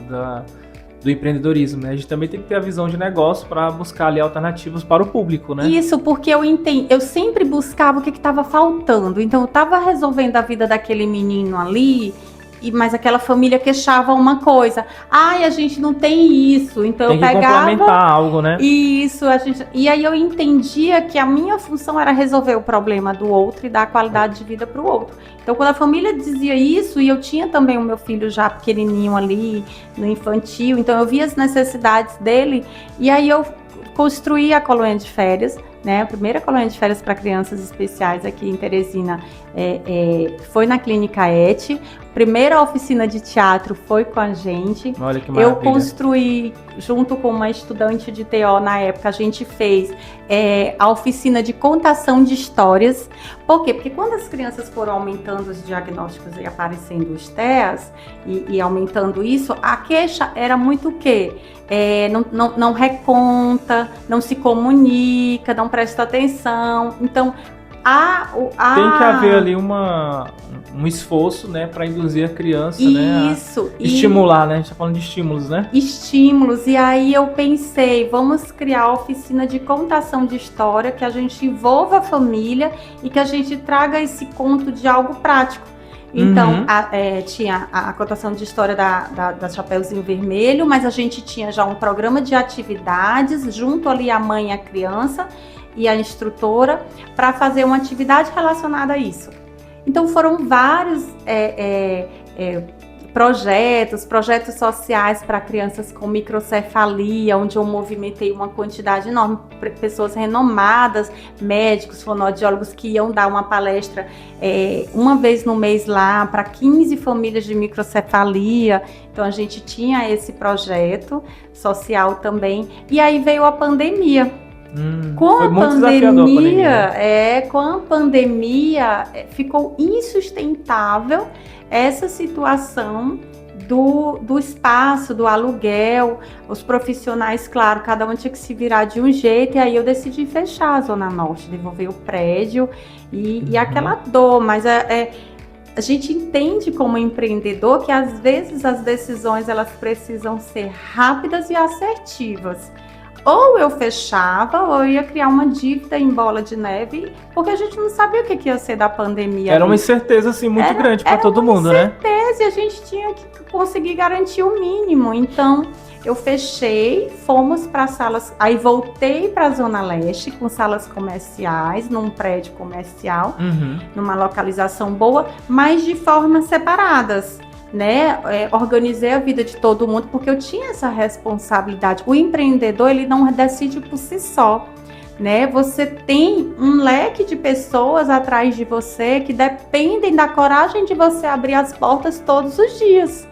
empreendedorismo, né? A gente também tem que ter a visão de negócio para buscar ali alternativas para o público, né? Isso, porque eu sempre buscava o que estava faltando. Então, eu estava resolvendo a vida daquele menino ali, mas aquela família queixava uma coisa. A gente não tem isso. Então, tem eu pegava... Tem que complementar algo, né? Isso, e aí eu entendia que a minha função era resolver o problema do outro e dar qualidade de vida para o outro. Então, quando a família dizia isso, e eu tinha também o meu filho já pequenininho ali, no infantil, então eu via as necessidades dele, e aí eu construí a colônia de férias, né? A primeira colônia de férias para crianças especiais aqui em Teresina foi na Clínica ET. Primeira oficina de teatro foi com a gente. Olha que maravilha. Eu construí, junto com uma estudante de TO na época, a gente fez a oficina de contação de histórias. Por quê? Porque quando as crianças foram aumentando os diagnósticos e aparecendo os TEAs, e aumentando isso, a queixa era muito o quê? Não reconta, não se comunica, não presta atenção. Então, tem que haver ali um esforço, né, para induzir a criança, isso, né, estimular, né, a gente tá falando de estímulos, né? Estímulos, e aí eu pensei, vamos criar a oficina de contação de história, que a gente envolva a família e que a gente traga esse conto de algo prático. Então, tinha a contação de história da Chapeuzinho Vermelho, mas a gente tinha já um programa de atividades, junto ali a mãe e a criança, e a instrutora, para fazer uma atividade relacionada a isso. Então foram vários projetos sociais para crianças com microcefalia, onde eu movimentei uma quantidade enorme, pessoas renomadas, médicos, fonoaudiólogos que iam dar uma palestra uma vez no mês lá para 15 famílias de microcefalia. Então a gente tinha esse projeto social também, e aí veio a pandemia. Com a pandemia, ficou insustentável essa situação do espaço, do aluguel. Os profissionais, claro, cada um tinha que se virar de um jeito, e aí eu decidi fechar a Zona Norte, devolver o prédio e aquela dor, mas a gente entende como empreendedor que às vezes as decisões elas precisam ser rápidas e assertivas. Ou eu fechava, ou eu ia criar uma dívida em bola de neve, porque a gente não sabia o que ia ser da pandemia. Era uma incerteza assim, muito grande para todo mundo, né? Era uma incerteza, e a gente tinha que conseguir garantir o mínimo. Então, eu fechei, fomos para salas, aí voltei para a Zona Leste, com salas comerciais, num prédio comercial, numa localização boa, mas de formas separadas. né, organizei a vida de todo mundo, porque eu tinha essa responsabilidade. O empreendedor, ele não decide por si só, né? Você tem um leque de pessoas atrás de você que dependem da coragem de você abrir as portas todos os dias.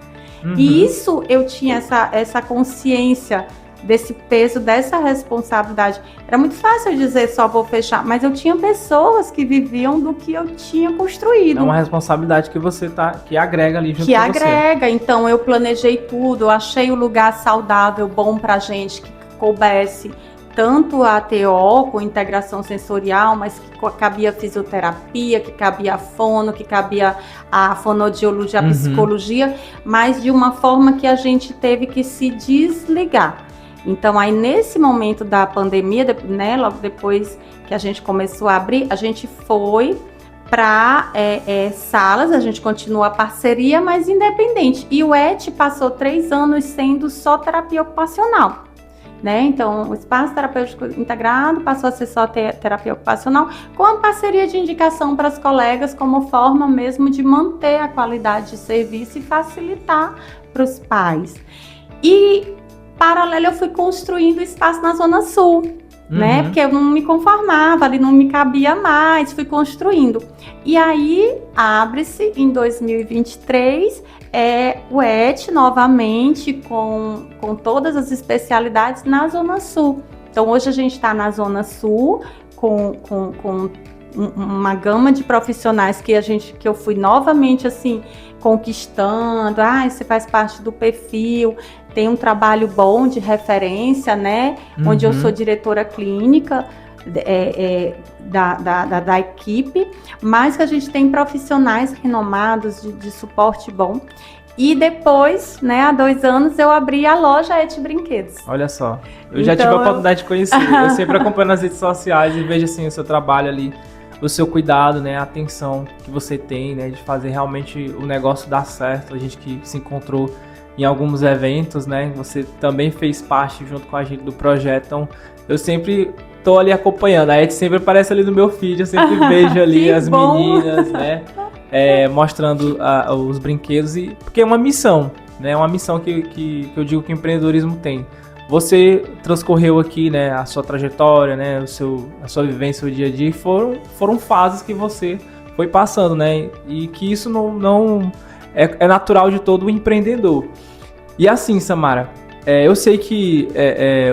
E isso eu tinha essa consciência desse peso, dessa responsabilidade. Era muito fácil dizer só vou fechar, mas eu tinha pessoas que viviam do que eu tinha construído. É uma responsabilidade que você que agrega ali junto que com agrega. você. Então eu planejei tudo, eu achei o lugar saudável, bom pra gente, que coubesse tanto a TO com integração sensorial, mas que cabia fisioterapia, que cabia a fono, que cabia a fonodiologia, a psicologia, mas de uma forma que a gente teve que se desligar. Então, aí nesse momento da pandemia, né, logo depois que a gente começou a abrir, a gente foi para salas, a gente continua a parceria, mas independente. E o ET passou 3 anos sendo só terapia ocupacional, né? Então, o espaço terapêutico integrado passou a ser só terapia ocupacional, com a parceria de indicação para as colegas, como forma mesmo de manter a qualidade de serviço e facilitar para os pais. E paralelo, eu fui construindo espaço na Zona Sul, né? Porque eu não me conformava, ali não me cabia mais, fui construindo. E aí, abre-se em 2023, o ET novamente, com todas as especialidades na Zona Sul. Então, hoje a gente está na Zona Sul, com uma gama de profissionais que eu fui novamente, assim, conquistando. Você faz parte do perfil, tem um trabalho bom de referência, né? Onde eu sou diretora clínica da equipe, mas que a gente tem profissionais renomados de suporte bom. E depois, né, há 2 anos, eu abri a loja ET Brinquedos. Olha só, eu já tive a oportunidade de conhecer. Eu sempre acompanho nas redes sociais e vejo assim o seu trabalho ali, o seu cuidado, né, a atenção que você tem, né, de fazer realmente o negócio dar certo. A gente que se encontrou em alguns eventos, né, você também fez parte junto com a gente do projeto. Então, eu sempre tô ali acompanhando. A ET sempre aparece ali no meu feed, eu sempre vejo ali as meninas, né, mostrando os brinquedos, porque é uma missão, né, uma missão que eu digo que o empreendedorismo tem. Você transcorreu aqui, né, a sua trajetória, né, a sua vivência, o dia a dia, foram fases que você foi passando, né, e que isso não é natural de todo empreendedor. E assim, Samara, eu sei que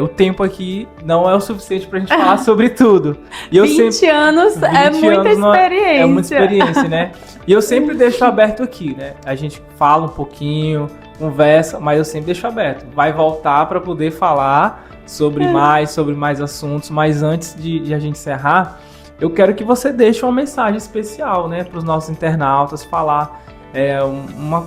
o tempo aqui não é o suficiente pra gente falar sobre tudo. E 20 anos é muita experiência. É muita experiência, né? E eu sempre deixo aberto aqui, né? A gente fala um pouquinho, conversa, mas eu sempre deixo aberto. Vai voltar para poder falar sobre mais assuntos, mas antes de a gente encerrar, eu quero que você deixe uma mensagem especial, né, para os nossos internautas, falar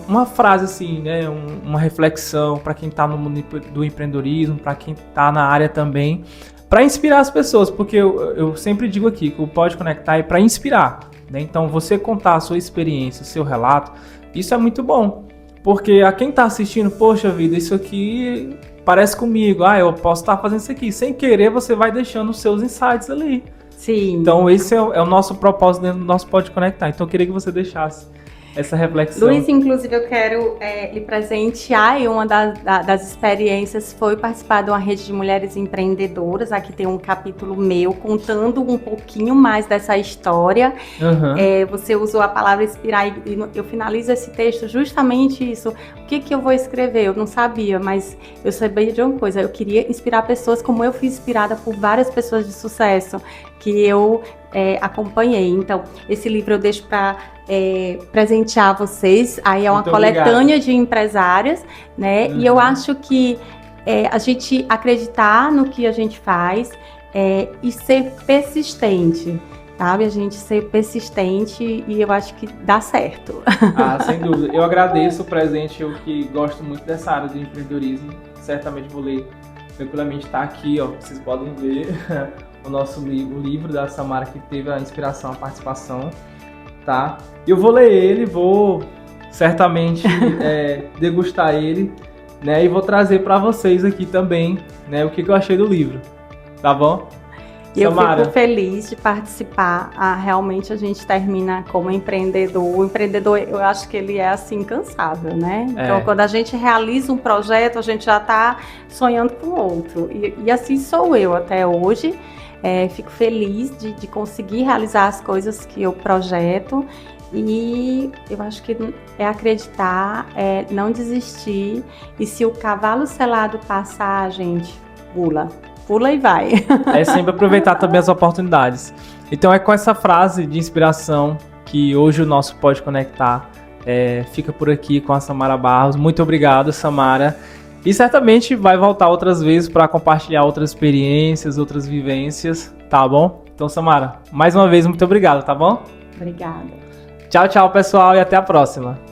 uma frase assim, né, uma reflexão para quem está no mundo do empreendedorismo, para quem está na área também, para inspirar as pessoas, porque eu sempre digo aqui que o Pode Conectar é para inspirar, né? Então você contar a sua experiência, o seu relato, isso é muito bom, porque a quem está assistindo, poxa vida, isso aqui parece comigo, eu posso estar fazendo isso aqui, sem querer você vai deixando os seus insights ali. Sim. Então esse é o nosso propósito dentro do nosso Pode Conectar. Então eu queria que você deixasse essa reflexão. Luiz, inclusive eu quero lhe presentear, e uma das experiências foi participar de uma rede de mulheres empreendedoras. Aqui tem um capítulo meu contando um pouquinho mais dessa história. Você usou a palavra inspirar e eu finalizo esse texto justamente isso. O que eu vou escrever? Eu não sabia, mas eu sabia de uma coisa. Eu queria inspirar pessoas como eu fui inspirada por várias pessoas de sucesso que eu acompanhei. Então, esse livro eu deixo para presentear vocês. Aí é uma coletânea de empresárias, né? E eu acho que a gente acreditar no que a gente faz e ser persistente, sabe? A gente ser persistente e eu acho que dá certo. Sem dúvida. Eu agradeço o presente, eu que gosto muito dessa área de empreendedorismo. Certamente vou ler tranquilamente. Está aqui, ó, vocês podem ver o livro da Samara, que teve a inspiração, a participação, tá? Eu vou ler ele, vou certamente degustar ele, né? E vou trazer para vocês aqui também, né, o que eu achei do livro, tá bom? Eu Samara, fico feliz de participar. Realmente a gente termina como empreendedor. O empreendedor, eu acho que ele é assim, incansável, né? Então, quando a gente realiza um projeto, a gente já está sonhando com outro. E assim sou eu até hoje. Fico feliz de conseguir realizar as coisas que eu projeto. E eu acho que é acreditar, não desistir. E se o cavalo selado passar, gente, pula e vai. é sempre aproveitar também as oportunidades. Então é com essa frase de inspiração que hoje o nosso Pode Conectar fica por aqui com a Samara Barros. Muito obrigado, Samara. E certamente vai voltar outras vezes para compartilhar outras experiências, outras vivências, tá bom? Então, Samara, mais uma vez, muito obrigado, tá bom? Obrigada. Tchau, tchau, pessoal, e até a próxima.